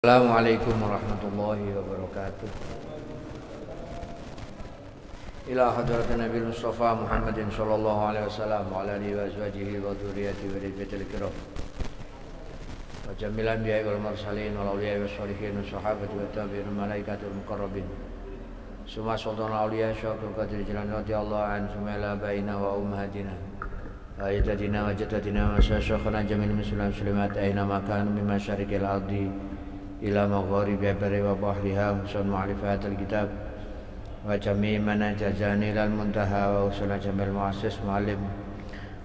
Assalamualaikum warahmatullahi wabarakatuh. Ila hadratin Nabi Mustafa Muhammadin sallallahu alaihi wasallam wa ala alihi wa azwajihi wa dzurriyyatihi wa dhurriyyatil kiram. Wa jamil anbiya'i wal mursalin wal awliya'i was sholihin wa sahabati wa tabi'in wal malaikatul muqarrabin. Summa sultanul awliya Syaikhul Qadir Jilani radhiyallahu anhu summa baina wa ummahatina. Wa ajdadina wa jaddatina wa syakhana jamil muslimat aina makan min masyariqil ardi ila magharibi bari wa bahriha husun ma'rifat al-kitab wa jami' manajazani lal muntaha wa usul jamil muassis muallim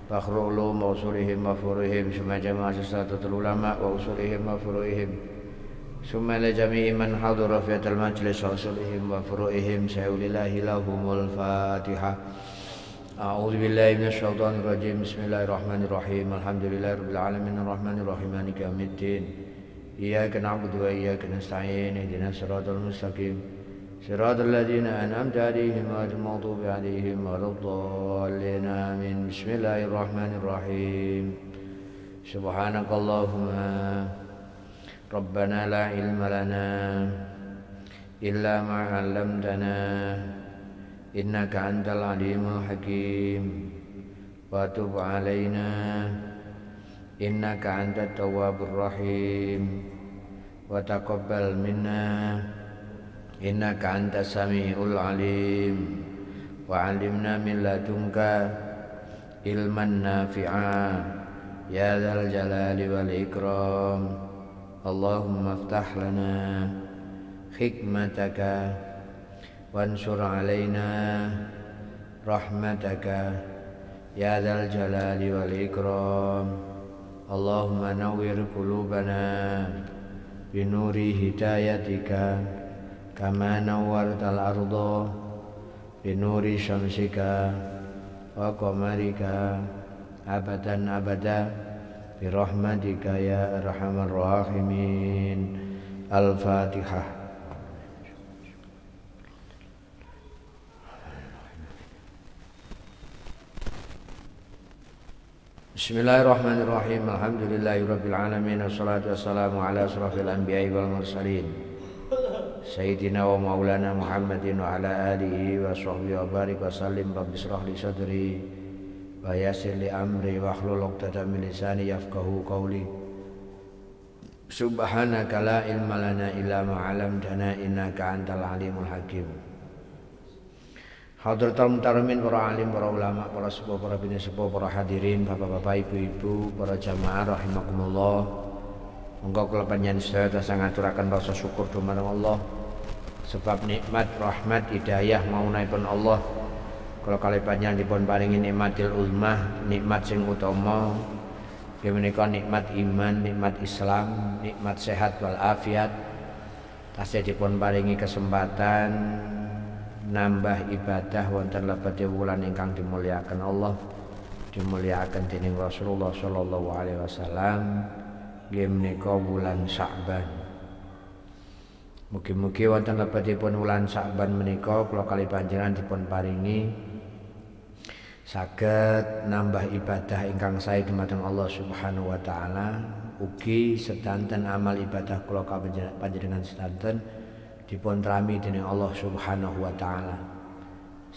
fakhrul ulum wa usulihim wa furuhim summa jama'a sasatul ulama wa usulihim wa furuhim summa la jami' man hadara fi al-majlis wa usulihim wa furuhim sayulillahi lahumul fatihah. A'udzu billahi minasy syaithanir rajim. Bismillahirrahmanirrahim. Alhamdulillahirabbil alamin arrahmanir rahim maliki yaumiddin. Iyyaka na'budu wa iyyaka nasta'in ihdinas siratal mustaqim siratal ladzina an'amta 'alaihim ghairil maghdubi 'alaihim waladdallin amin. Bismillahirrahmanirrahim. Subhanakallahumma rabbana la ilma lana illa ma 'allamtana innaka antal alimul hakim wa tub 'alaina innaka antat tawwabur rahim wa taqabbal minna innaka antas samiul alim wa 'allimna min ladunka ilman nafi'a ya dzal jalali wal ikram. Allahumma iftah lana hikmataka wansur 'alaina rahmataka ya dzal jalali wal ikram. Allahumma nawwir qulubana binuri hidayatika kama nawwartal arda binuri syamsika wa qamarika abadan abada birahmatika ya arhamar rahimin. Al-Fatihah. Bismillahirrahmanirrahim. Alhamdulillahirabbil alamin wassalatu wassalamu ala asrofil anbiya'i wal mursalin sayyidina wa maulana Muhammadin wa ala alihi wa sahbihi wa barik wa sallim. Rabbi shrah li sadri wa yassir li amri wa hlul 'uqdatam min lisani yafqahu qawli. Subhanaka la ilma lana illa ma 'allamtana innaka antal alimul hakim. Hadratul mutaramin, para alim, para ulama, para sepuh, para bini sepuh, para hadirin, bapak-bapak, ibu-ibu, para jamaah rahimakumullah. Monggo kula panjenengan sedaya sangaturaken rasa syukur dumateng Allah sebab nikmat, rahmat, hidayah maunipun Allah. Kula kalih panjenengan dipun paringi nikmatil uzmah, nikmat sing utama. Nggih menika nikmat iman, nikmat Islam, nikmat sehat wal afiat. Tasih dipun paringi kesempatan nambah ibadah wonten lebete wulan ingkang dimulyakaken Allah, dimulyakaken dening Rasulullah sallallahu alaihi wasallam, nggih menika wulan Sya'ban. Mugi-mugi wonten lebetipun wulan Sya'ban menika kula kalih panjenengan dipun paringi saged nambah ibadah ingkang sae dumateng Allah Subhanahu wa taala, ugi sedanten amal ibadah kula panjenengan sedanten dipun rami dening Allah Subhanahu wa taala.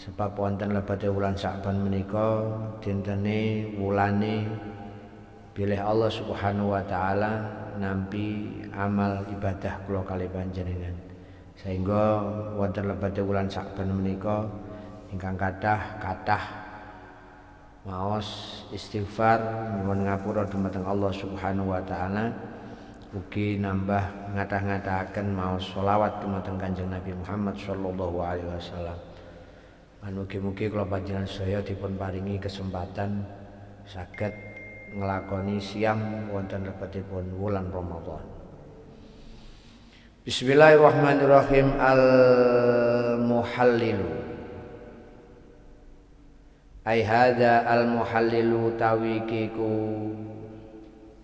Sebab wonten lebete wulan Sya'ban menika dintene wulane bilih Allah Subhanahu wa taala nampi amal ibadah kula kalih panjenengan. Sehingga wonten lebete wulan Sya'ban menika ingkang kathah maos istighfar nyuwun ngapura dumateng Allah Subhanahu wa taala. Ugi nambah ngatah-ngatahaken maos sholawat dumateng Kanjeng Nabi Muhammad sallallahu alaihi wasallam. Mugi-mugi kula panjenengan sedaya dipun paringi kesempatan saged nglakoni siam wonten lebetipun wulan Ramadan. Bismillahirrahmanirrahim. Al-muhallilu ai hadza al-muhallilu tawikiku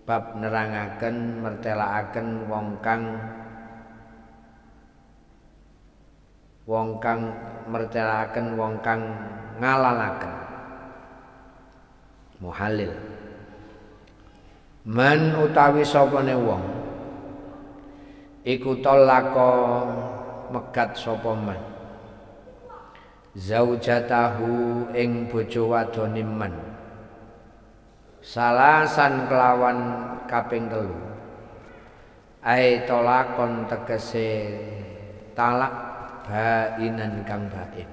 bab nerangaken mertelaaken wong kang mertelaaken wong kang ngalalaken. Muhallil man utawi sapane wong iku talaka megat sapa man zaujatahu ing bojo wadone man salasan kelawan kaping 3 ai talakon tegese talak bainan kang bain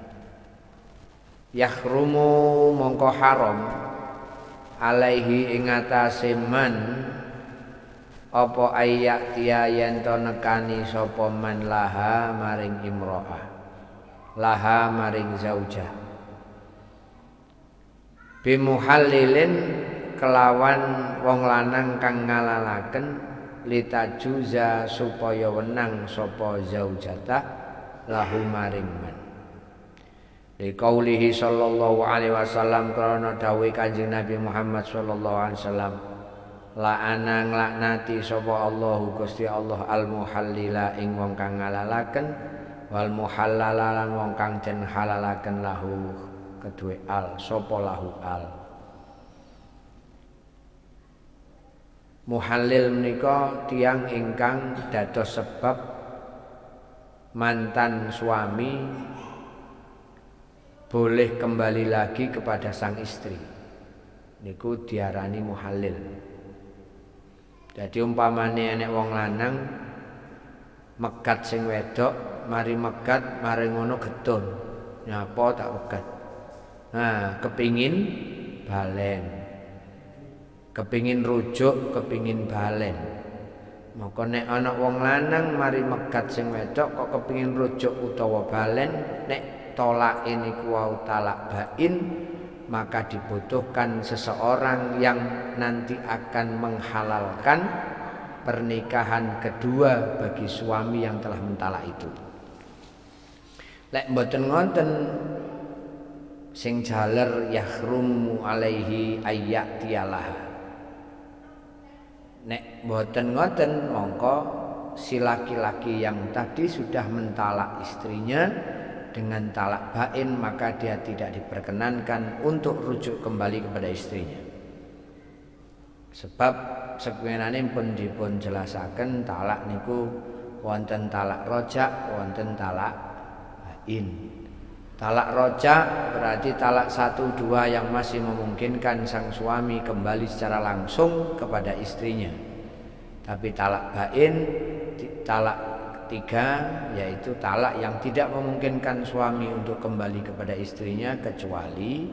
yahrumu mongko haram alaihi ing atase man apa ayak tiya yen to nekani sapa man laha maring imro'ah laha maring zaujah bimuhallilin kelawan wong lanang kang ngalalaken litajuza supaya wenang sapa zaujatah lahu maring man liqaulihi sallallahu alaihi wasallam karena dawuh Kanjeng Nabi Muhammad sallallahu alaihi wasallam la'ana nglaknati sapa Allahu Gusti Allah al muhallila ing wong kang ngalalaken wal muhallala lan wong kang den halalaken lahu kedue al sapa lahu al muhallil menika tiyang ingkang dados sebab mantan suami boleh kembali lagi kepada sang istri niku diarani muhallil. Jadi umpamane enek wong lanang megat sing wedok, mari megat, mari ngono getun. Nyapa tak megat. Nah, kepingin balen. Kepingin rujuk, kepingin balen. Maka nek ana wong lanang mari megat sing wedok kok kepingin rujuk utawa balen, nek tolak ini kuau talak bain, maka dibutuhkan seseorang yang nanti akan menghalalkan pernikahan kedua bagi suami yang telah mentalak itu. Lek mboten ngonten sing jaler yahrumu alaihi ayyatiyalah. Nek mboten ngonten mongko si laki-laki yang tadi sudah mentalak istrinya dengan talak bain, maka dia tidak diperkenankan untuk rujuk kembali kepada istrinya. Sebab sebenarnya pun dipun jelasaken talak niku wonten talak rojak, wonten talak bain. Talak rojak berarti talak 1, 2 yang masih memungkinkan sang suami kembali secara langsung kepada istrinya. Tapi talak bain, talak 3 yaitu talak yang tidak memungkinkan suami untuk kembali kepada istrinya kecuali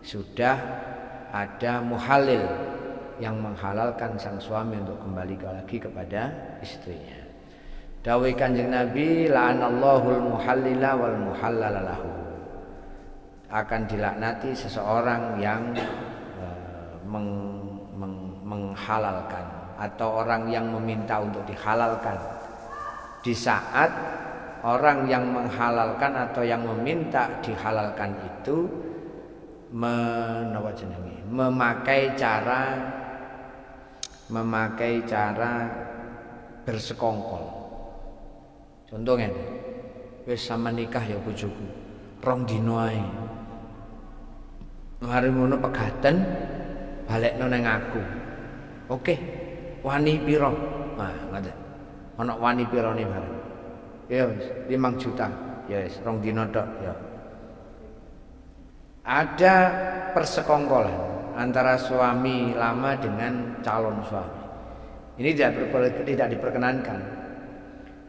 sudah ada muhalil yang menghalalkan sang suami untuk kembali lagi kepada istrinya. Dawuh Kanjeng Nabi la'anallahul muhallila wal muhallala lahu. Akan dilaknati seseorang yang menghalalkan atau orang yang meminta untuk dihalalkan. Di saat orang yang menghalalkan atau yang meminta dihalalkan itu memakai cara bersekongkol. Contohnya, wis sama nikah ya bojoku, 2 dino ae. Mari ngono pegaten balekno nang aku. Oke, wani piro? Nah, ngoten. Ana wani pirane bareng. Ya wis 5 juta. Ya wis 2 dino tok ya. Ada persekongkolan antara suami lama dengan calon suami. Ini tidak diperkenankan.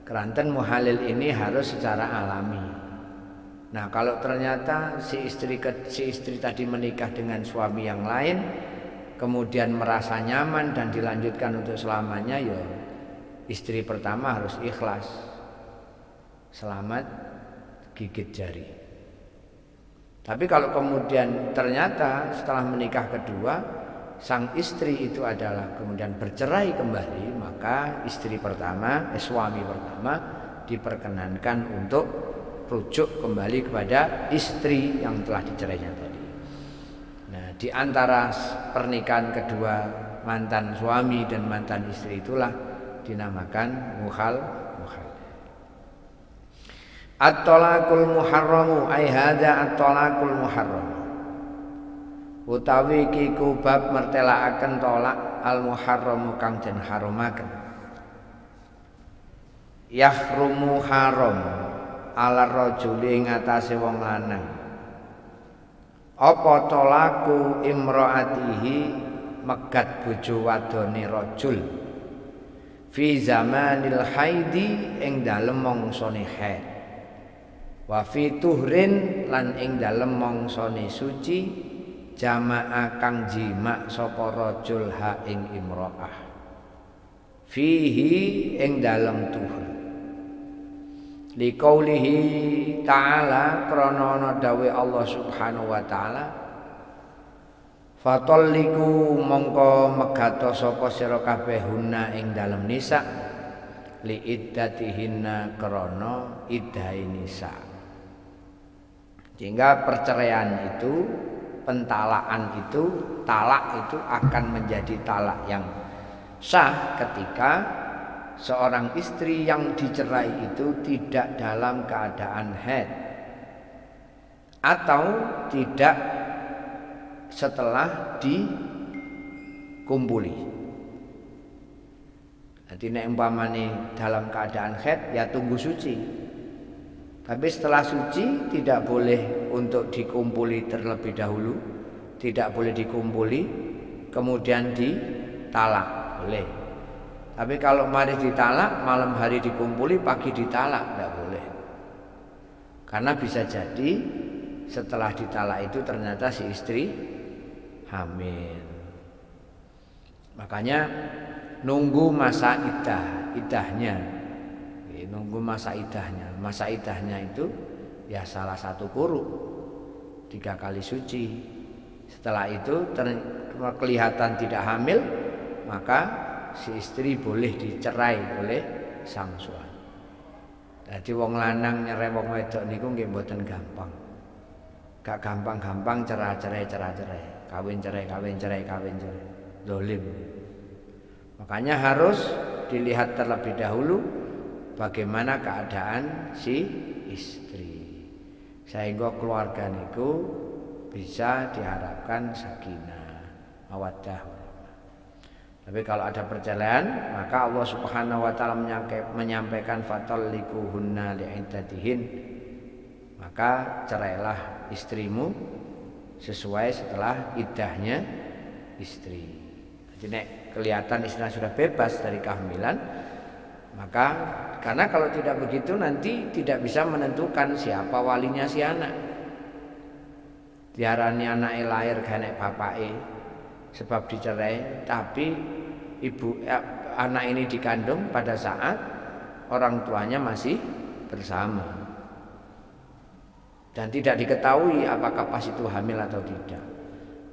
Keranten muhalil ini harus secara alami. Nah, kalau ternyata si istri tadi menikah dengan suami yang lain, kemudian merasa nyaman dan dilanjutkan untuk selamanya, ya istri pertama harus ikhlas. Selamat gigit jari. Tapi kalau kemudian ternyata setelah menikah kedua sang istri itu adalah kemudian bercerai kembali, maka suami pertama diperkenankan untuk rujuk kembali kepada istri yang telah dicerainya tadi. Nah, di antara pernikahan kedua mantan suami dan mantan istri itulah dinamakan muhal. At-talaqul muharramu ai hadza at-talaqul muharram. Utawi iki kubab mertelakaken tolak al muharramu kang den haramaken. yahrumu haram ala rajuli ngatasé wong lanang apa tolaku imraatihi megat bojo wadone rajul fi zamanil haidi ing dalem mangsane haid wa fi tuhrin lan ing dalem mangsane suci jama'a kang jima sapa rajul ha ing imraah fihi ing dalem tuhur liqaulihi ta'ala krana ana dawuh Allah Subhanahu wa taala fatalliku mongko megato sapa sira kabeh hunna ing dalem nisa li iddatihinna krana iddahe nisa. Sehingga perceraian itu, pentalaan itu, talak itu akan menjadi talak yang sah ketika seorang istri yang dicerai itu tidak dalam keadaan haid atau tidak setelah dikumpuli. Nanti nek umpamane dalam keadaan haid ya tunggu suci. Tapi setelah suci tidak boleh untuk dikumpuli terlebih dahulu, tidak boleh dikumpuli kemudian ditalak, boleh. Tapi kalau mari ditalak, malam hari dikumpuli, pagi ditalak, tidak boleh. Karena bisa jadi setelah ditalak itu ternyata si istri hamil. Makanya nunggu masa idahnya. Nunggu masa idahnya. Masa idahnya itu ya salah satu kuruk 3 kali suci. Setelah itu kelihatan tidak hamil, maka si istri boleh dicerai oleh sang suami. Jadi wong lanang nyerai wong wedok niku nggih mboten gampang. Gak gampang-gampang cerai-cerai. Kawin cerai. Dolim. Makanya harus dilihat terlebih dahulu bagaimana keadaan si istri. Sehingga keluarga niku bisa diharapkan sakinah, mawaddah. Tapi kalau ada perceraian, maka Allah Subhanahu wa taala menyampaikan fatallikuhunna li'iddatihin. Maka cerailah istrimu sesuai setelah iddahnya istri. Jadi nek kelihatan istrinya sudah bebas dari kehamilan, maka karena kalau tidak begitu nanti tidak bisa menentukan siapa walinya si anak. Diarani anake lahir gak nek bapake sebab dicerai, tapi anak ini dikandung pada saat orang tuanya masih bersama dan tidak diketahui apakah pas itu hamil atau tidak.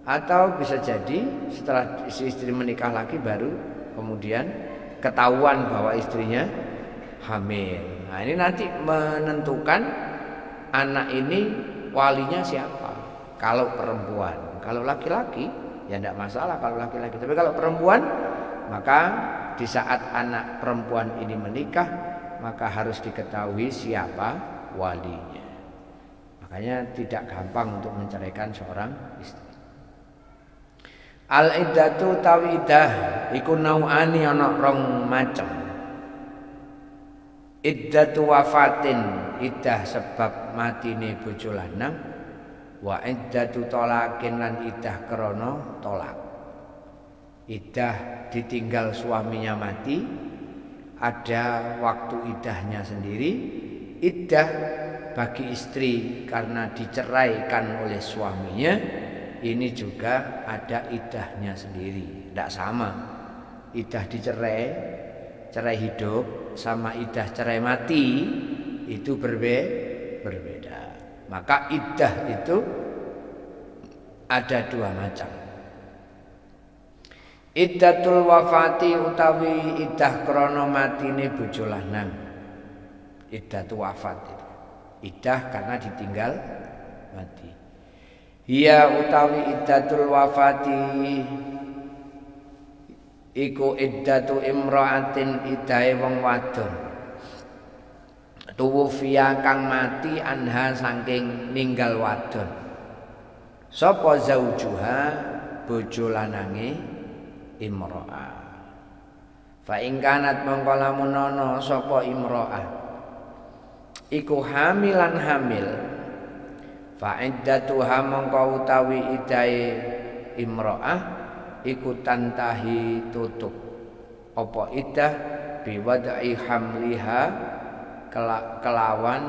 Atau bisa jadi setelah si istri menikah lagi baru kemudian ketahuan bahwa istrinya hamil. Nah ini nanti menentukan anak ini walinya siapa. Kalau perempuan, kalau laki-laki ya tidak masalah kalau laki-laki. Tapi kalau perempuan, maka di saat anak perempuan ini menikah, maka harus diketahui siapa walinya. Makanya tidak gampang untuk menceraikan seorang istri. Al-iddatu tawidah iku nau'ani ana rong macam. Iddatu wafatin, iddah sebab matine bojo lanang, wa iddatu tolakin lan iddah krana tolak. Iddah ditinggal suaminya mati, ada waktu iddahnya sendiri. Iddah bagi istri karena diceraikan oleh suaminya, ini juga ada iddahnya sendiri. Tidak sama. Iddah dicerai, cerai hidup sama iddah cerai mati itu berbeda. Maka iddah itu ada 2 macam. Iddatul wafati utawi iddah krana matine bojo lanang. Iddatul wafat itu. Iddah karena ditinggal mati. Hiya utawi iddatul wafati iku iddatu imra'atin iddahe wong wadon. Tuwufiya kang mati anha saking ninggal wadon. Sapa zaujuha bojo lanange imra'ah. Fa ing kanat mongko lamun ana sapa imro'ah iku hamilan hamil fa iddatuha mongko utawi idahe imro'ah iku tantahi tutup apa iddah biwadai hamliha kelawan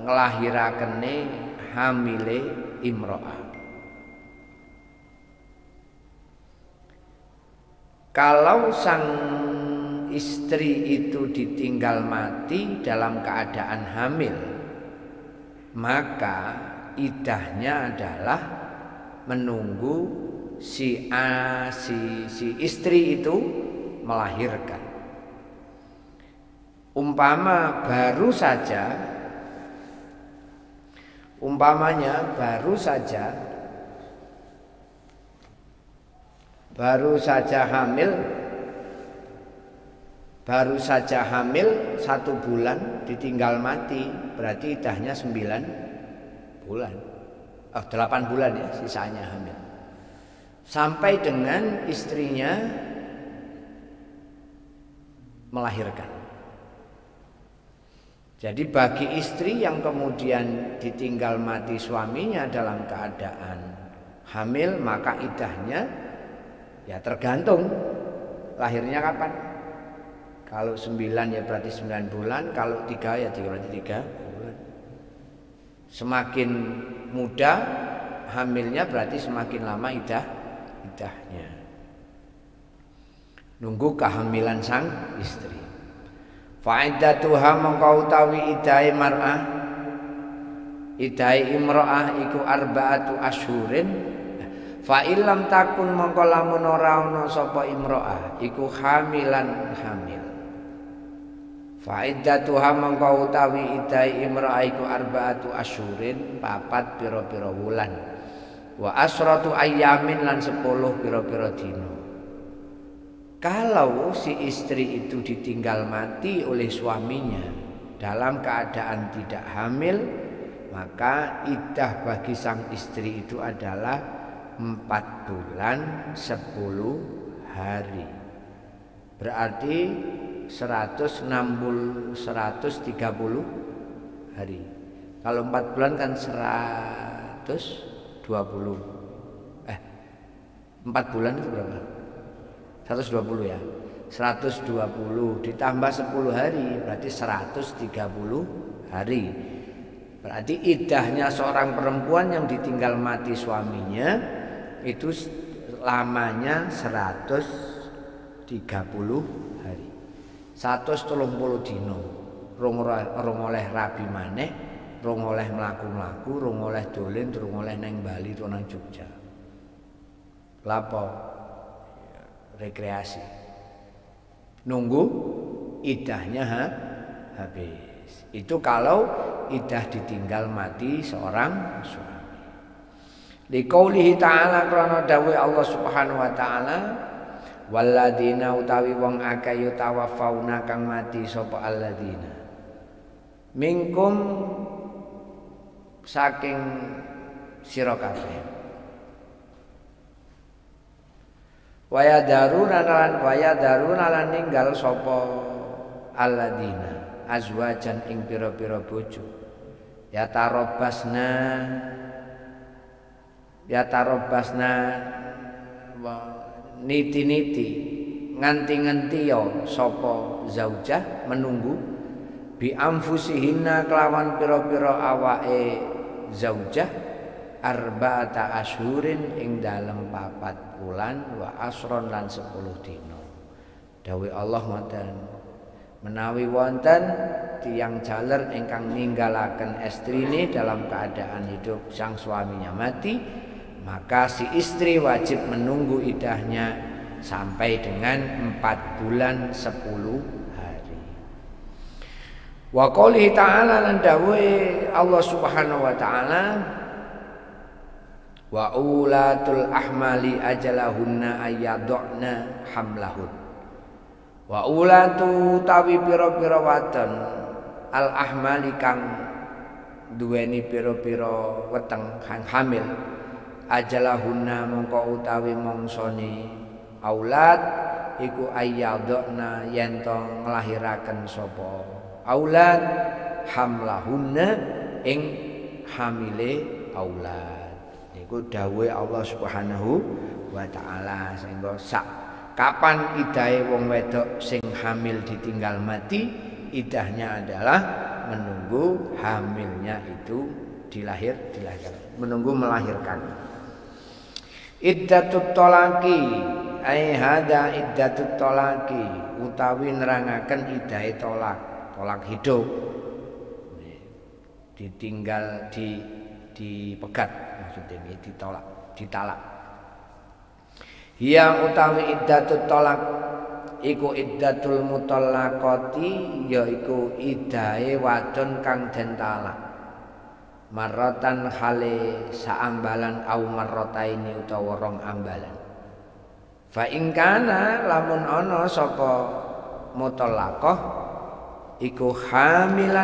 nglahirakene hamile imro'ah. Kalau sang istri itu ditinggal mati dalam keadaan hamil, maka iddahnya adalah menunggu si istri itu melahirkan. Umpamanya baru saja hamil 1 bulan ditinggal mati, berarti iddahnya 9 bulan. 8 bulan ya sisanya hamil. Sampai dengan istrinya melahirkan. Jadi bagi istri yang kemudian ditinggal mati suaminya dalam keadaan hamil, maka iddahnya ya tergantung lahirnya kapan. Kalau 9 ya berarti 9 bulan, kalau 3 ya berarti 3 bulan. Semakin muda hamilnya berarti semakin lama iddahnya. Nunggu kehamilan sang istri. Fa'iddatuha mongko utawi iddahe mar'ah iddahe imro'ah iku arba'atu asyhurin. Fa illam takun mongko lamun ora ana sapa imro'ah iku hamilan hamil. Fa iddatuha mongko utawi iddahe imro'ah iku arba'atu asyhurin 4 pira-pira wulan. Wa asratu ayyamin lan 10 pira-pira dina. Kalau si istri itu ditinggal mati oleh suaminya dalam keadaan tidak hamil, maka iddah bagi sang istri itu adalah 4 bulan 10 hari. Berarti 130 hari. Kalau 4 bulan kan 120. 4 bulan itu berapa? 120 ya. 120 ditambah 10 hari berarti 130 hari. Berarti iddahnya seorang perempuan yang ditinggal mati suaminya itu lamanya 130 hari. 130 dino. Rong oleh rabi maneh, rong oleh mlaku-mlaku, rong oleh dolen, rong oleh neng Bali utawa nang Jogja. Lapo rekreasi. Nunggu iddahnya habis. Itu kalau iddah ditinggal mati seorang suami. Liqaulihi ta'ala krana dawuh Allah Subhanahu wa taala, walladzina utawi wong akeh yutawafauna kang mati sapa alladzina. Minkum saking sira kabeh. Waya daruna lan ninggal sapa alladzina azwajan ing pira-pira bojo ya tarobasna niti-niti nganti-nganti ya sapa zaujah menunggu bi anfusihinna kelawan pira-pira awake zaujah arba'ata asyhurin ing dalem 4 bulan wa asron lan 10 dina. Dawuh Allah ngoten, menawi wonten tiyang jaler ingkang ninggalaken estrine dalam keadaan hidup sang suaminya mati, maka si istri wajib menunggu iddahnya sampai dengan 4 bulan 10 hari. Wa qouli ta'ala lan dawuh Allah Subhanahu wa taala, wa ulatul ahmali ajalahunna ayyadna hamlahun. Wa ulatu tawi pira-pira wadon al ahmali kang duweni pira-pira weteng kang hamil ajalahunna mongko utawi mongsone aulad iku ayyadna yen to nglahiraken sapa aulad hamlahunna ing hamile aulad. Iku dawuhe Allah Subhanahu wa taala. Sehingga sak kapan idahe wong wedok sing hamil ditinggal mati, idahnya adalah menunggu hamilnya itu dilahirkan, menunggu melahirkan. Iddatut thalaqi ai hada iddatut thalaqi utawi nerangaken idahe tolak hidup. Ditinggal dipegat maksudnya ditalak. Hiya utawi iddatut thalaq iku iddatul mutallaqati yaiku idahe wadon kang den talak. Marratan hale saambalan au marrataini utawa rong ambalan. Fa in kana lamun ana sapa mutallaqah iku hamil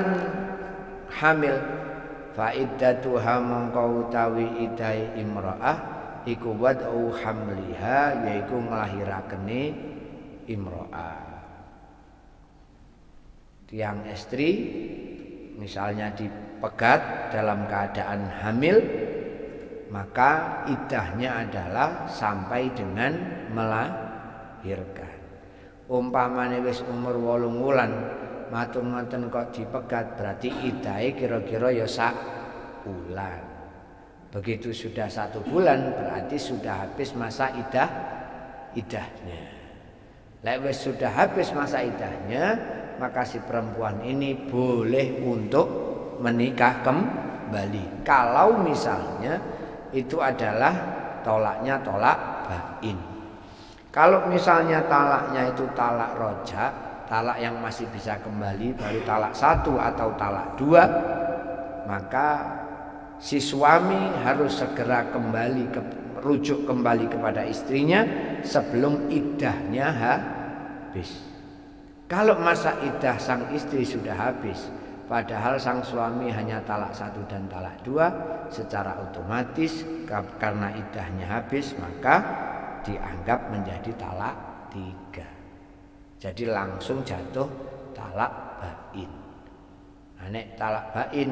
fa iddatuha mongko utawi idahe imraah iku wad'u hamliha yaiku nglahirakene imraah. Tiang istri misalnya dipegat dalam keadaan hamil, maka idahnya adalah sampai dengan melahirkan. Umpamane wis umur 8 wulan matur ngoten kok dipegat, berarti idahe kira-kira ya sak bulan. Begitu sudah 1 bulan berarti sudah habis masa idahnya. Lek wis sudah habis masa idahnya, maka si perempuan ini boleh untuk menikah kembali. Kalau misalnya itu adalah tolaknya tolak bain. Kalau misalnya talaknya itu talak rojak, talak yang masih bisa kembali, baru talak 1 atau talak 2, maka si suami harus segera rujuk kembali kepada istrinya sebelum idahnya habis. Kalau masa idah sang istri sudah habis, padahal sang suami hanya talak 1 dan talak 2, secara otomatis karena idahnya habis maka dianggap menjadi talak 3. Jadi langsung jatuh talak bain. Nah, nek talak bain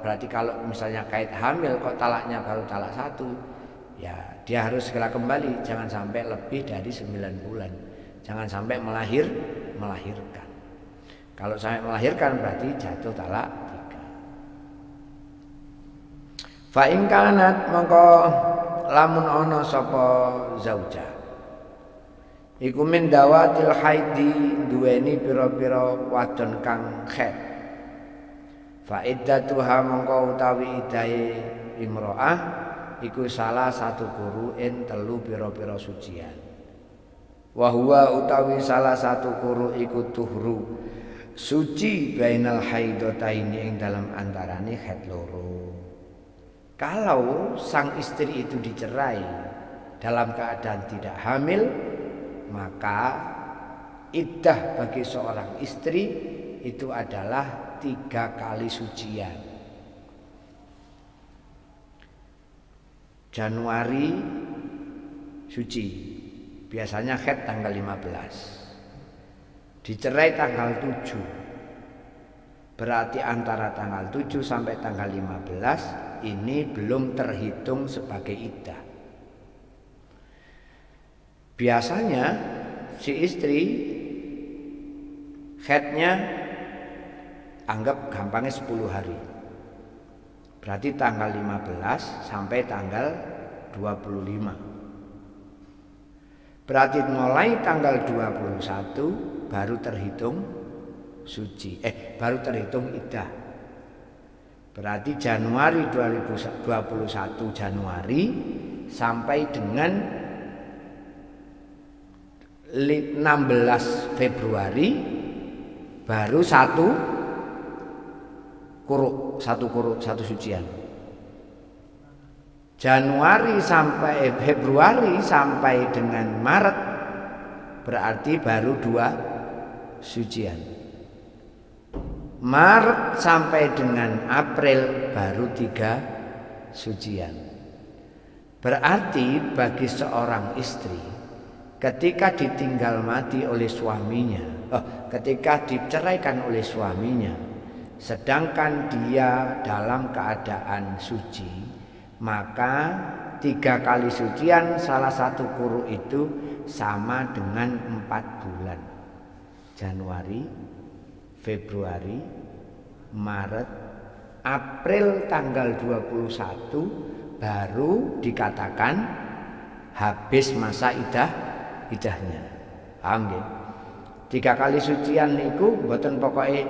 berarti kalau misalnya kait hamil kok talaknya baru talak 1, ya dia harus segera kembali, jangan sampai lebih dari 9 bulan. Jangan sampai melahirkan. Kalau sampai melahirkan berarti jatuh talak 3. Fa in kanat mongko lamun ana sapa zauja iku min dawatil haidi duweni pira-pira wadon kang haid. Fa iddatuha mongko utawi idahe imro'ah iku salah 1 qur'in 3 pira-pira sucian. Wa huwa utawi salah 1 quru iku tuhru suci bainal haidataini ing dalam antarane haid loro. Kalau sang istri itu dicerai dalam keadaan tidak hamil, maka iddah bagi seorang istri itu adalah 3 kali sucian. Januari suci, biasanya haid tanggal 15. Dicerai tanggal 7. Berarti antara tanggal 7 sampai tanggal 15 ini belum terhitung sebagai iddah. Biasanya si istri haidnya anggap gampangnya 10 hari. Berarti tanggal 15 sampai tanggal 25. Berarti mulai tanggal 21 baru terhitung suci, baru terhitung iddah. Berarti Januari 2021 Januari sampai dengan 16 Februari baru 1 sucian. Januari sampai Februari sampai dengan Maret berarti baru 2 sucian. Maret sampai dengan April baru 3 sucian. Berarti bagi seorang istri ketika ditinggal mati oleh suaminya, ketika diceraikan oleh suaminya, sedangkan dia dalam keadaan suci, maka 3 kali sucian salah satu quru itu sama dengan 4 bulan. Januari, Februari, Maret, April tanggal 21 baru dikatakan habis masa idahnya. Paham nggih? 3 kali sucian niku mboten pokoke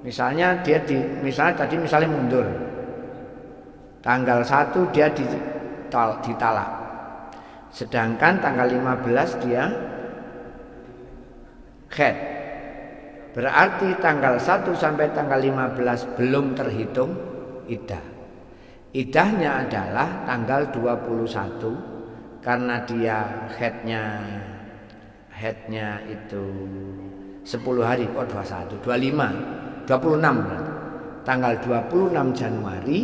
misalnya misalnya mundur. Tanggal 1 dia ditalak. Sedangkan tanggal 15 dia haid. Berarti tanggal 1 sampai tanggal 15 belum terhitung iddah. Iddahnya adalah tanggal 21 karena dia haidnya itu 10 hari kok 21, 25, 26. Tanggal 26 Januari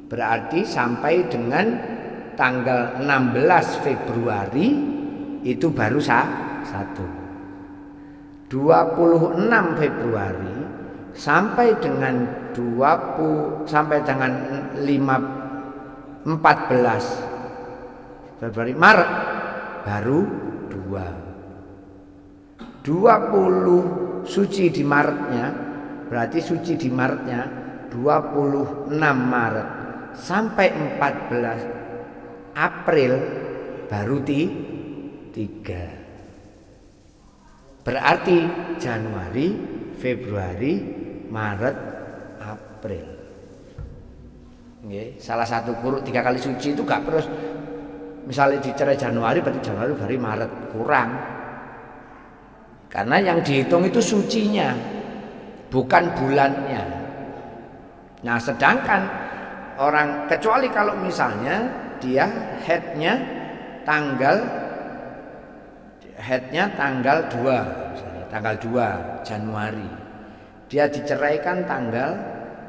berarti sampai dengan tanggal 16 Februari itu baru 1. 26 Februari sampai dengan 14 Februari Maret baru 20 suci di Maretnya, berarti suci di Maretnya 26 Maret sampai 14 April baru 3. Berarti Januari, Februari, Maret, April. Nggih, salah satu quru 3 kali suci itu gak terus misalnya dicerai Januari berarti Januari, Februari, Maret, kurang. Karena yang dihitung itu sucinya, bukan bulannya. Nah, sedangkan orang kecuali kalau misalnya dia haidnya tanggal 2 misalnya, tanggal 2 Januari. Dia diceraikan tanggal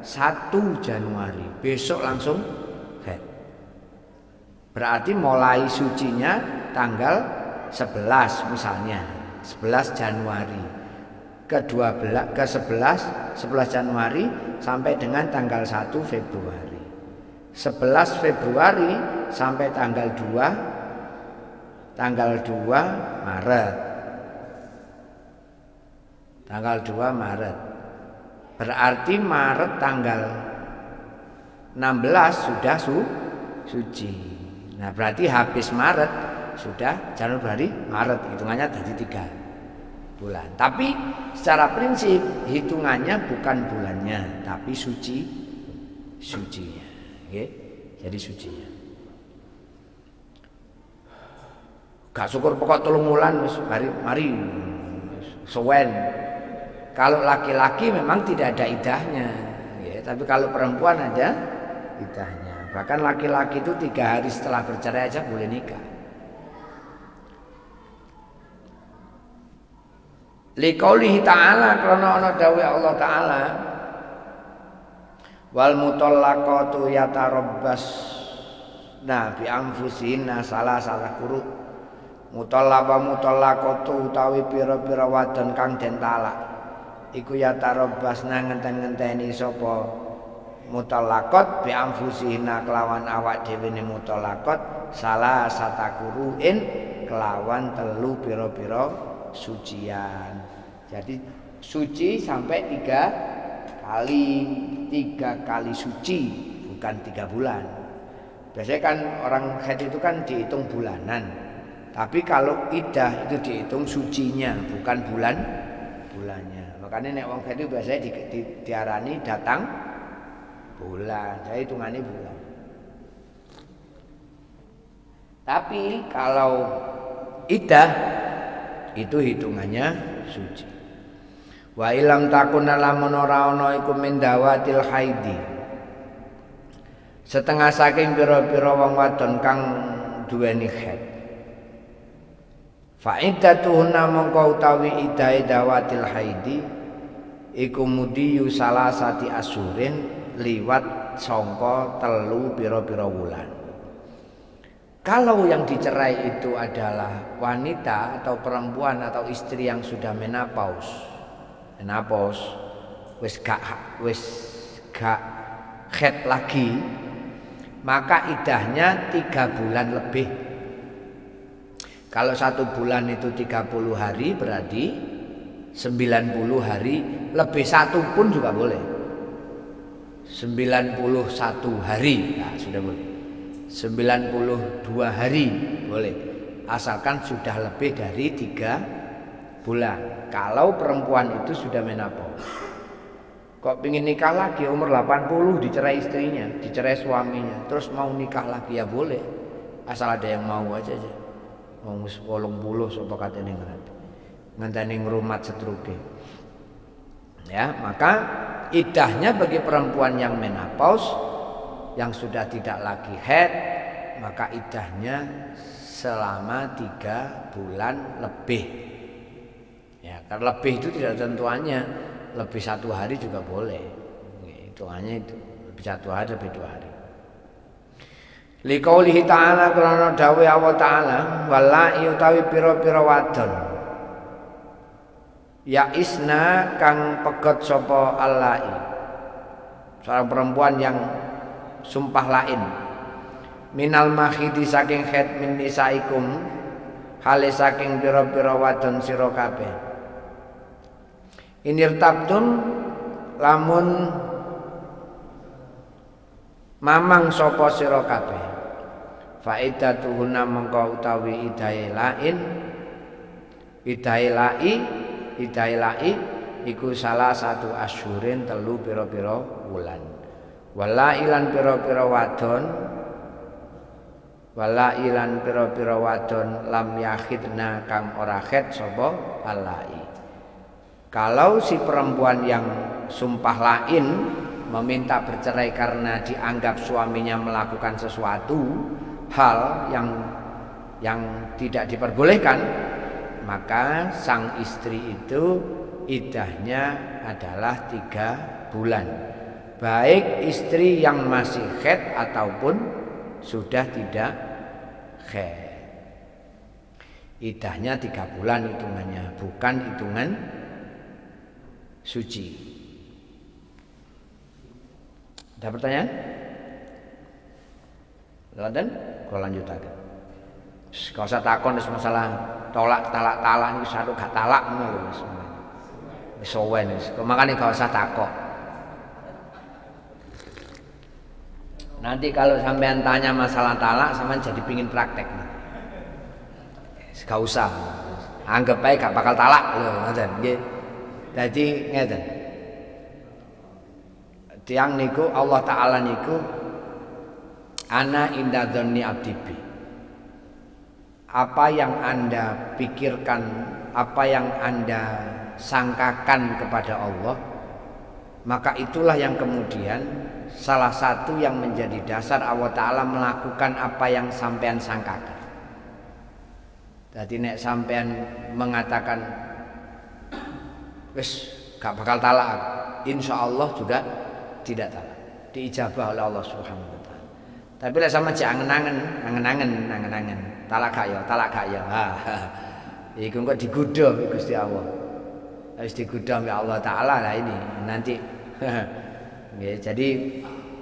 1 Januari. Besok langsung haid. Berarti mulai sucinya tanggal 11 misalnya, 11 Januari. Ke 11 Januari sampai dengan tanggal 1 Februari. 11 Februari sampai tanggal 2 Maret. Tanggal 2 Maret. Berarti Maret tanggal 16 sudah suci. Nah, berarti habis Maret sudah Januari, Maret, hitungannya jadi 3 bulan. Tapi secara prinsip hitungannya bukan bulannya, tapi sucinya. Oke? Jadi sucinya. Gak syukur pokok 3 bulan mari sowen. Kalau laki-laki memang tidak ada idahnya, ya, tapi kalau perempuan ada idahnya. Bahkan laki-laki itu 3 hari setelah bercerai aja boleh nikah. Liqaulihi ta'ala, karena ana dawuh Allah Ta'ala, wal mutallaqatu yatarabbas bi anfusihinna salah quru. Mutallaqatu utawi pira-pira wadon kang den talak iku yatarabbasna ngenten-ngenteni sapa mutallaqat bi anfusihinna kelawan awak dhewe ne mutallaqat salah qurun kelawan 3 pira-pira sucian. Jadi suci sampai 3 kali suci, bukan 3 bulan. Biasanya kan orang haid itu kan dihitung bulanan. Tapi kalau iddah itu dihitung sucinya, bukan bulannya. Makanya nek wong haid itu biasanya diarani datang bulan. Saya hitungannya bulan. Tapi kalau iddah itu hitungannya suci. Wa ilam takuna lamun ora ana iku min dawatil haidi. Setengah saking pira-pira wong wadon kang duweni haid. Fa iddatuhunna mongko utawi iddahe dawatil haidi iku mudiyu salasati asyurin liwat sangka 3 pira-pira wulan. Kalau yang dicerai itu adalah wanita atau perempuan atau istri yang sudah menopause, wis gak haid lagi, maka idahnya 3 bulan lebih. Kalau 1 bulan itu 30 hari, berarti 90 hari lebih 1 pun juga boleh. 91 hari, nah, sudah boleh. 92 hari boleh, asalkan sudah lebih dari 3 bulan. Kalau perempuan itu sudah menopause. Kok pingin nikah lagi umur 80, dicerai istrinya, dicerai suaminya, terus mau nikah lagi ya boleh, asal ada yang mau aja. Wong wis 80 sapa katene ngenteni ngrumat setruke. Ya, maka idahnya bagi perempuan yang menopause, yang sudah tidak lagi haid, maka idahnya selama 3 bulan lebih. Ya, karena lebih itu tidak tentuannya, lebih 1 hari juga boleh. Hitungannya itu lebih 1 hari, lebih 2 hari. Liqaulihi ta'ala, karena dawuh Allah Ta'ala, wallahi utawi pira-pira wadon ya isna kang pegot sapa allai, seorang perempuan yang sumpah lain, minal mahidi saking haid min nisaikum, hale saking pira-pira wadon sira kabeh. Inirtabtum lamun mamang sapa sira kabeh, faidatuhuna mengko utawi idai lai iku salah 1 asyurin 3 pira-pira wulan. Wala ilan pira-pira wadon lam yakhidna kang ora haid sapa alai. Kalau si perempuan yang sumpah lain meminta bercerai karena dianggap suaminya melakukan sesuatu hal yang tidak diperbolehkan, maka sang istri itu idahnya adalah 3 bulan, baik istri yang masih haid ataupun sudah tidak haid. Idahnya 3 bulan hitungannya, bukan hitungan suci. Ada pertanyaan? Lanjut, kalau lanjutaken. Gak usah takon masalah talak ini satu gak talak ngono lho wis. Wis sowen wis. Makane gak usah takok. Nanti kalau sampean tanya masalah talak, sampean jadi pingin praktek. Gak usah. Anggap ae gak bakal talak lho, ngoten nggih. Dadi ngeten. Tiang niku Allah Ta'ala niku ana inda dzanni abdibi. Apa yang Anda pikirkan, apa yang Anda sangkakan kepada Allah, maka itulah yang kemudian salah satu yang menjadi dasar Allah Ta'ala melakukan apa yang sampean sangkakan. Jadi nek sampean mengatakan wis gak bakal talak, insya Allah juga tidak talak, diijabah oleh Allah Subhanahu wa taala. Tapi lek sama angen-angen, talak gak ya. Iku kok digodha Gusti Allah. Harus digodha oleh Allah Taala lah ini nanti. Jadi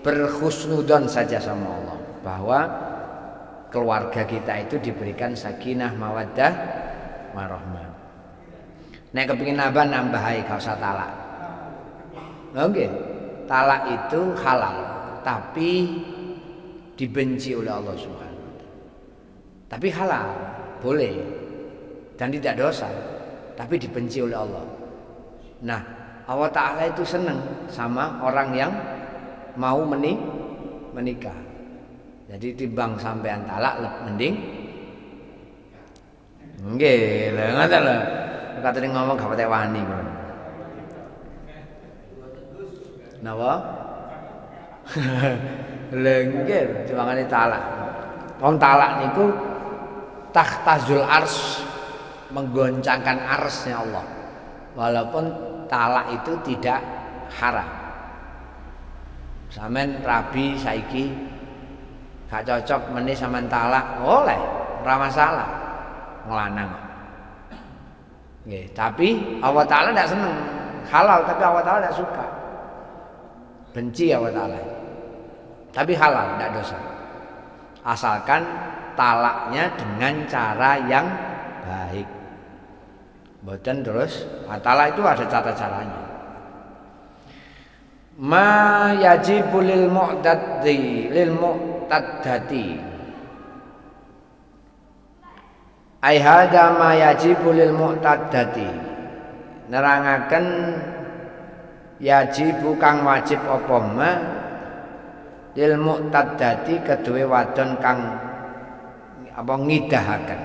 berhusnudzon saja sama Allah bahwa keluarga kita itu diberikan sakinah, mawaddah, warahmah. Nek kepengin nambah ae gak usah talak. Nggih. Talak itu halal, tapi dibenci oleh Allah Subhanahu wa taala. Tapi halal, boleh dan tidak dosa, tapi dibenci oleh Allah. Nah, Allah Ta'ala itu senang sama orang yang mau menikah. Jadi timbang sampean talak mending nggih, lha ngoten lho. Katene ngomong gak pate wani kok. Napa? Lengger timbangane talak. Wong talak niku tahtazul ars, menggoncangkan arsnya Allah. Walaupun talak itu tidak haram. Sampeyan rabi saiki gak cocok meneh sampean talak, oleh, ora masalah. Nglanang. Nggih, tapi Allah Taala ndak seneng. Halal tapi Allah Taala ndak suka. Benci Allah Taala. Tapi halal, ndak dosa. Asalkan talaknya dengan cara yang baik. Mboten terus, talak itu ada tata caranya. Ma yajibu lil mu'taddati ai hadza ma yajibu lil mu'taddati nerangaken yajibu kang wajib apa ma lil mu'taddati kedue wadon kang apa ngidahaken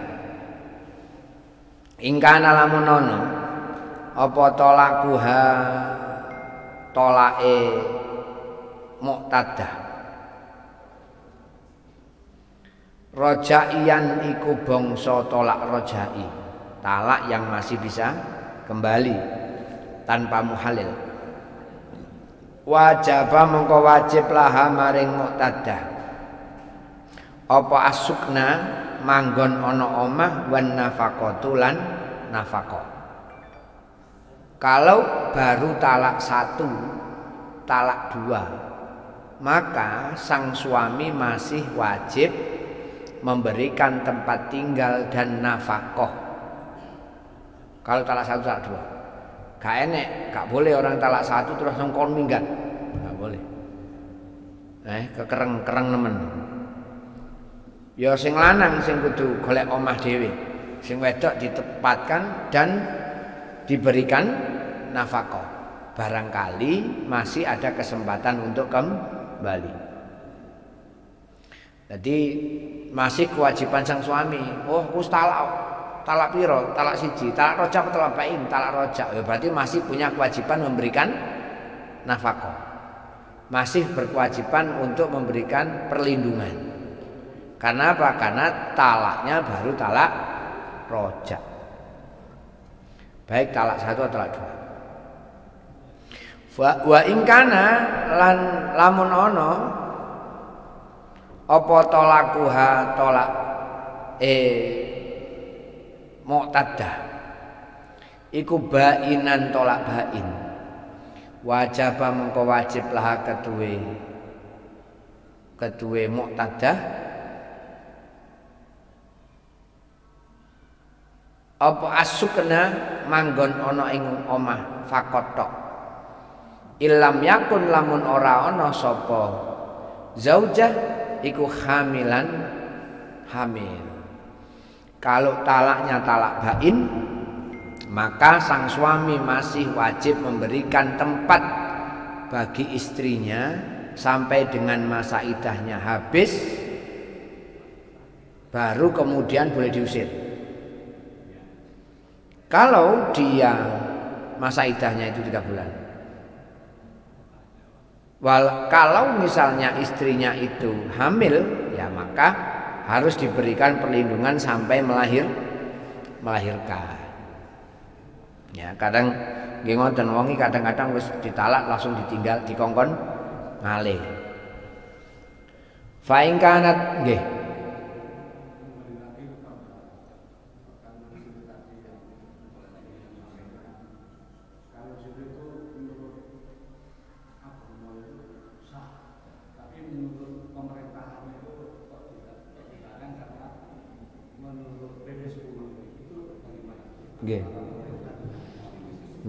ingkana lamun ana apa tolakuha tolake muqtadah rojaian iku bangsa tolak rojai talak yang masih bisa kembali tanpa muhalil wajaba mengko wajib laha maring muqtadah apa asukna manggon ana omah wan nafaqatu lan nafaqah. Kalau baru talak 1, talak 2, maka sang suami masih wajib memberikan tempat tinggal dan nafkah. Kalau talak 1, talak 2, gak enek, gak boleh orang talak 1 terus nongkon minggat, gak boleh. Kekereng nemen. Ya sing lanang sing kudu golek omah dhewe, sing wedok ditempatkan dan diberikan nafkah. Barangkali masih ada kesempatan untuk kembali. Jadi masih kewajiban sang suami. Oh, wis talak piro? Talak 1, talak rojak atau talak bain? Talak rojak. Ya berarti masih punya kewajiban memberikan nafkah. Masih berkewajiban untuk memberikan perlindungan. Karena apa? Karena talaknya baru talak rojak. Baik talak 1 atau talak 2. Wa ingkana lan lamun ono apa tolakuha tolak muqtadah iku bainan tolak bain wajib mengko wajib lah keduwe muqtadah apa asukna manggon ana ing omah fakotok ilam yakun lamun ora ana sapa zaujah iku hamil. Kalau talaknya talak bain, maka sang suami masih wajib memberikan tempat bagi istrinya sampai dengan masa iddahnya habis, baru kemudian boleh diusir. Kalau dia masa iddahnya itu 3 bulan. Kalau misalnya istrinya itu hamil, ya maka harus diberikan perlindungan sampai melahirkan. Ya, kadang nggih ngoten wong iki kadang-kadang wis ditalak langsung ditinggal dikongkon ngalih. Fa in kanat nggih.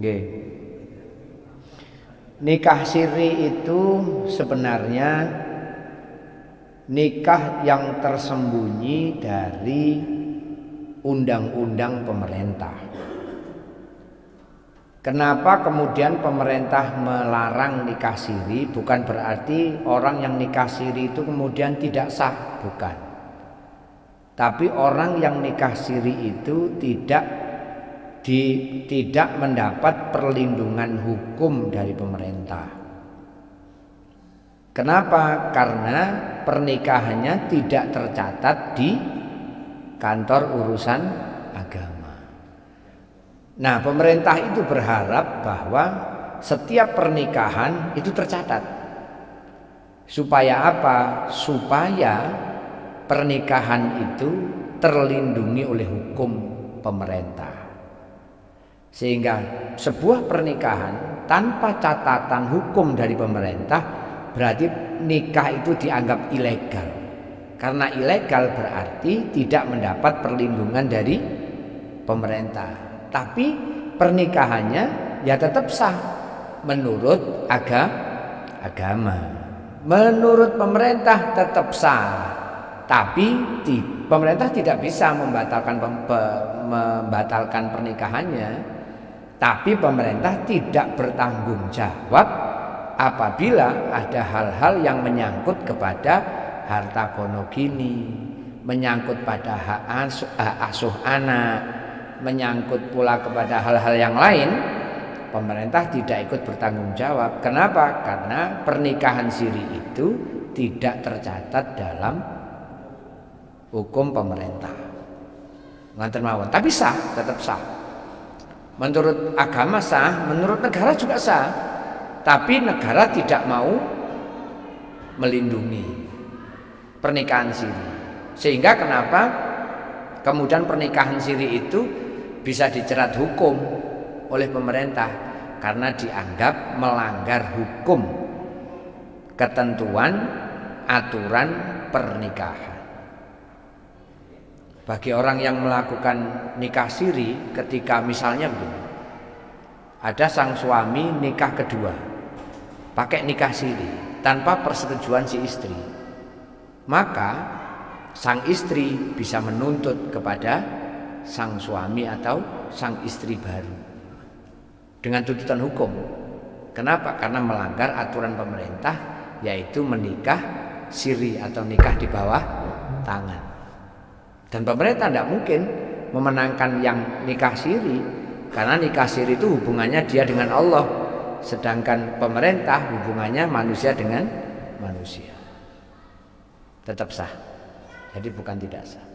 Nggih. Nikah siri itu sebenarnya nikah yang tersembunyi dari undang-undang pemerintah. Kenapa kemudian pemerintah melarang nikah siri? Bukan berarti orang yang nikah siri itu kemudian tidak sah, bukan. Tapi orang yang nikah siri itu tidak mendapat perlindungan hukum dari pemerintah. Kenapa? Karena pernikahannya tidak tercatat di kantor urusan agama. Nah, pemerintah itu berharap bahwa setiap pernikahan itu tercatat. Supaya apa? Supaya pernikahan itu terlindungi oleh hukum pemerintah. Sehingga sebuah pernikahan tanpa catatan hukum dari pemerintah berarti nikah itu dianggap ilegal. Karena ilegal berarti tidak mendapat perlindungan dari pemerintah. Tapi pernikahannya ya tetap sah menurut agama. Menurut pemerintah tetap sah. Tapi pemerintah tidak bisa membatalkan pernikahannya. Tapi pemerintah tidak bertanggung jawab apabila ada hal-hal yang menyangkut kepada harta gono gini, menyangkut pada hak asuh anak, menyangkut pula kepada hal-hal yang lain, pemerintah tidak ikut bertanggung jawab. Kenapa? Karena pernikahan siri itu tidak tercatat dalam hukum pemerintah. Nganten mawon, tapi sah, tetap sah. Menurut agama sah, menurut negara juga sah. Tapi negara tidak mau melindungi pernikahan siri. Sehingga kenapa kemudian pernikahan siri itu bisa dijerat hukum oleh pemerintah? Karena dianggap melanggar hukum, ketentuan, aturan pernikahan. Bagi orang yang melakukan nikah siri, ketika misalnya begini, ada sang suami nikah kedua pakai nikah siri tanpa persetujuan si istri, maka sang istri bisa menuntut kepada sang suami atau sang istri baru dengan tuntutan hukum. Kenapa? Karena melanggar aturan pemerintah, yaitu menikah siri atau nikah di bawah tangan. Dan pemerintah tidak mungkin memenangkan yang nikah siri, karena nikah siri itu hubungannya dia dengan Allah, sedangkan pemerintah hubungannya manusia dengan manusia. Tetap sah. Jadi bukan tidak sah.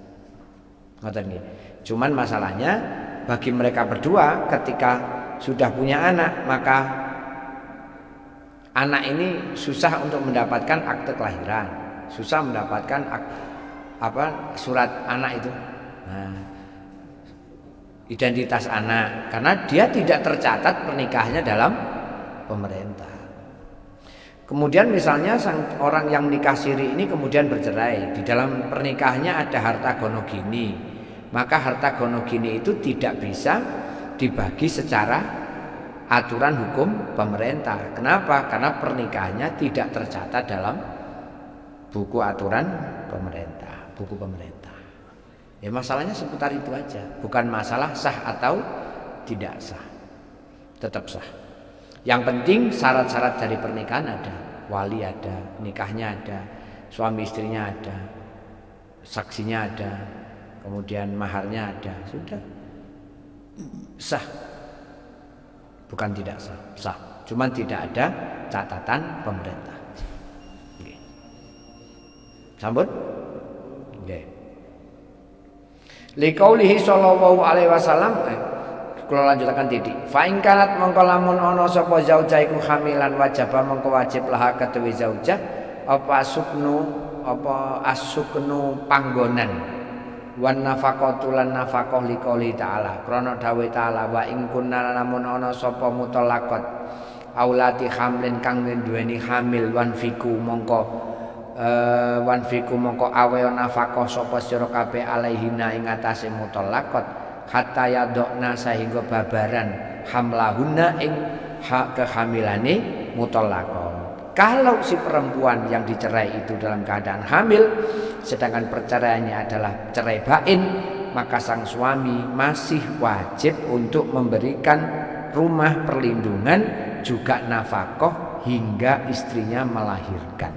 Ngoten nggih. Cuman masalahnya bagi mereka berdua ketika sudah punya anak, maka anak ini susah untuk mendapatkan akte kelahiran, susah mendapatkan surat anak itu, identitas anak, karena dia tidak tercatat pernikahannya dalam pemerintah. Kemudian misalnya orang yang nikah siri ini kemudian bercerai, di dalam pernikahannya ada harta gono gini, maka harta gono gini itu tidak bisa dibagi secara aturan hukum pemerintah. Kenapa? Karena pernikahannya tidak tercatat dalam buku aturan pemerintah, buku pemerintah. Ya masalahnya seputar itu aja, bukan masalah sah atau tidak sah. Tetap sah. Yang penting syarat-syarat dari pernikahan ada, wali ada, nikahnya ada, suami istrinya ada, saksinya ada, kemudian maharnya ada, sudah sah. Bukan tidak sah, sah. Cuman tidak ada catatan pemerintah. Sambut? Nggih. Liqaulihi sallallahu alaihi wasallam, kula lanjutaken titik. Fa in kanat mongko lamun ana sapa zaujah iku hamilan wajaba mongko wajib laha kedue zaujah apa asuknu panggonan wan nafaqatu lan nafaqah liqauli ta'ala. Krana dawuh ta'ala wa in kunna lamun ana sapa mutallaqat aulati hamlin kang duweni hamil wan fiku mongko awe nafaqah sapa sira kabeh alaihina ing atase mutallaqat hatta yadokna sehingga babaran hamlahuna ing hak kehamilane mutallaqah. Kalau si perempuan yang dicerai itu dalam keadaan hamil, sedangkan perceraiannya adalah cerai bain, maka sang suami masih wajib untuk memberikan rumah perlindungan juga nafkah hingga istrinya melahirkan.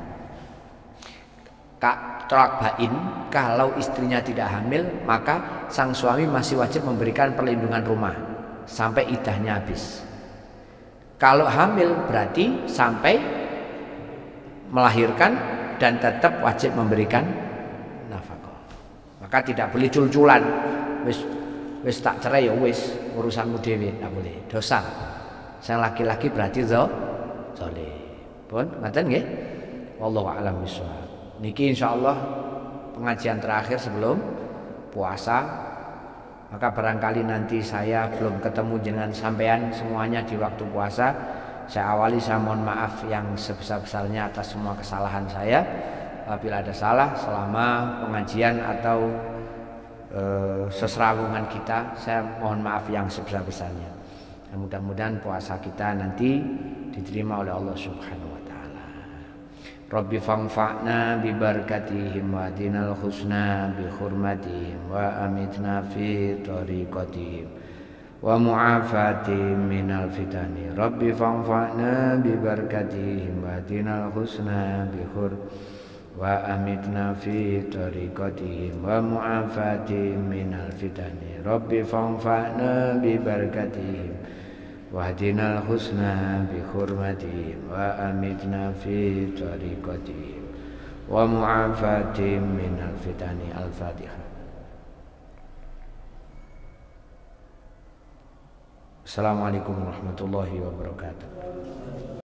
Tolak bain, kalau istrinya tidak hamil, maka sang suami masih wajib memberikan perlindungan rumah sampai iddahnya habis. Kalau hamil berarti sampai melahirkan dan tetap wajib memberikan nafkah. Maka tidak boleh cul-culan. Wis tak cerai ya wis, urusanmu dhewe, tak boleh. Dosa. Sang laki-laki berarti zalim. Pun ngoten nggih. Wallahu a'lam bishawab. Niki insyaallah pengajian terakhir sebelum puasa. Maka barangkali nanti saya belum ketemu dengan sampean semuanya di waktu puasa. Saya mohon maaf yang sebesar-besarnya atas semua kesalahan saya. Apabila ada salah selama pengajian atau seserawungan kita, saya mohon maaf yang sebesar-besarnya. Mudah-mudahan puasa kita nanti diterima oleh Allah Subhanahu wa taala. Rabbi fanfa'na bi barakatihim wa dinal husna bi hurmatihim wa amitna fi tariqatihim wa mu'afatihim minal fitani. Rabbi fanfa'na bi barakatihim wa dinal husna bi hurmatihim wa amitna fi tariqatihim wa mu'afatihim minal fitani. Rabbi fanfa'na bi barakatihim wahdinal husna bi hurmatihim wa amitna fi tariqatihim wa mu'afatihim minal fitani. Al-Fatihah. Assalamualaikum warahmatullahi wabarakatuh.